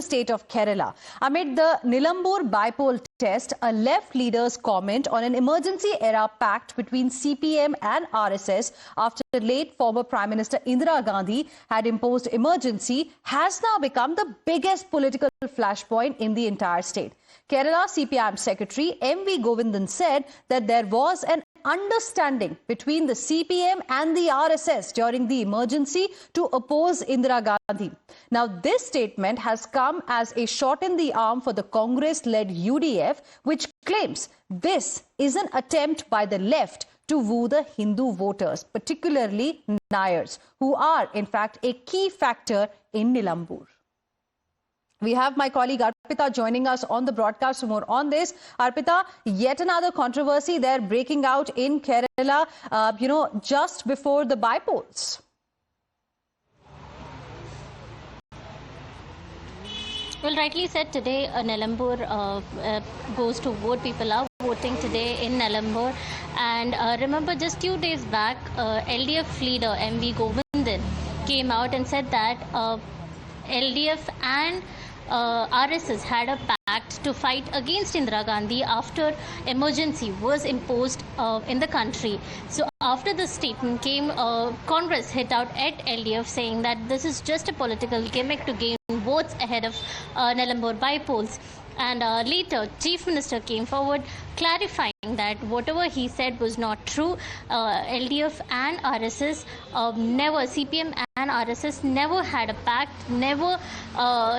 state of Kerala. Amid the Nilambur bypoll test, a left leader's comment on an emergency-era pact between CPM and RSS after late former Prime Minister Indira Gandhi had imposed emergency has now become the biggest political flashpoint in the entire state. Kerala CPM Secretary M.V. Govindan said that there was an understanding between the CPM and the RSS during the emergency to oppose Indira Gandhi. Now, this statement has come as a shot in the arm for the Congress-led UDF, which claims this is an attempt by the left to woo the Hindu voters, particularly Nayars, who are, in fact, a key factor in Nilambur. We have my colleague Arpita joining us on the broadcast for more on this. Arpita, yet another controversy there breaking out in Kerala, just before the bypolls. Well, rightly said, today Nilambur goes to vote. People are voting today in Nilambur. And remember, just 2 days back, LDF leader M.V. Govindan came out and said that LDF and RSS had a pact to fight against Indira Gandhi after emergency was imposed in the country. So after this statement came, Congress hit out at LDF saying that this is just a political gimmick to gain votes ahead of Nilambur bypolls. And later, Chief Minister came forward clarifying that whatever he said was not true. LDF and RSS never, CPM and RSS never had a pact, never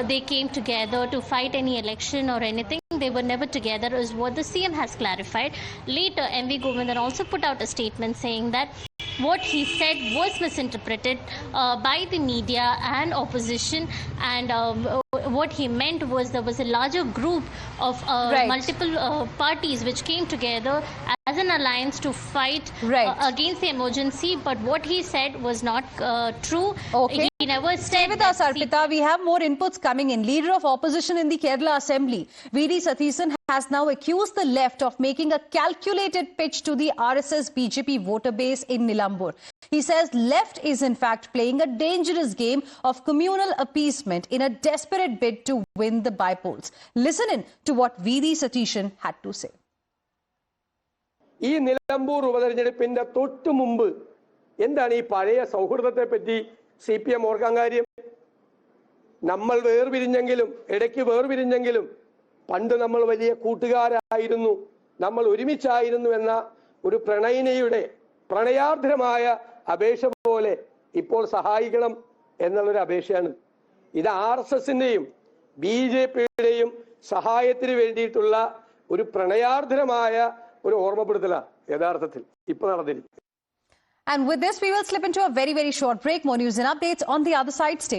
they came together to fight any election or anything. They were never together, is what the CM has clarified. Later, M.V. Govindan also put out a statement saying that what he said was misinterpreted by the media and opposition, and what he meant was there was a larger group of multiple parties which came together as an alliance to fight against the emergency. But what he said was not true. Okay. He never said. Stay with us, Arpita. We have more inputs coming in. Leader of opposition in the Kerala Assembly, V.D. Satheesan, has now accused the left of making a calculated pitch to the RSS BJP voter base in Nilambur. He says left is in fact playing a dangerous game of communal appeasement in a desperate bid to win the bypolls. Listen in to what V.D. Satheesan had to say. ഈ നിലമ്പൂർ ഉപതെരഞ്ഞെടുപ്പിന്റെ തൊട്ടു മുമ്പ് എന്താണ് ഈ പഴയ സൗഹൃദത്തെ പറ്റി CPM ഓർക്കാൻ കാര്യം? നമ്മൾ വേർപിരിഞ്ഞെങ്കിലും ഇടയ്ക്ക് വേർപിരിഞ്ഞെങ്കിലും പണ്ട് നമ്മൾ വലിയ കൂട്ടുകാരായിരുന്നു, നമ്മൾ ഒരുമിച്ചായിരുന്നു എന്ന ഒരു പ്രണയിനിയുടെ പ്രണയാർദ്രമായ അപേക്ഷ പോലെ ഇപ്പോൾ സഹായിക്കണം എന്നുള്ളൊരു അപേക്ഷയാണ്. ഇത് ആർഎസ്എസിന്റെയും ബിജെപിയുടെയും സഹായത്തിന് വേണ്ടിയിട്ടുള്ള ഒരു പ്രണയാർദ്രമായ ഒരു ഓർമ്മപ്പെടുത്തലാണ് യഥാർത്ഥത്തിൽ ഇപ്പോൾ നടന്നിരിക്കുന്നത്. And with this, we will slip into a very, very short break. More news and updates on the other side. Stay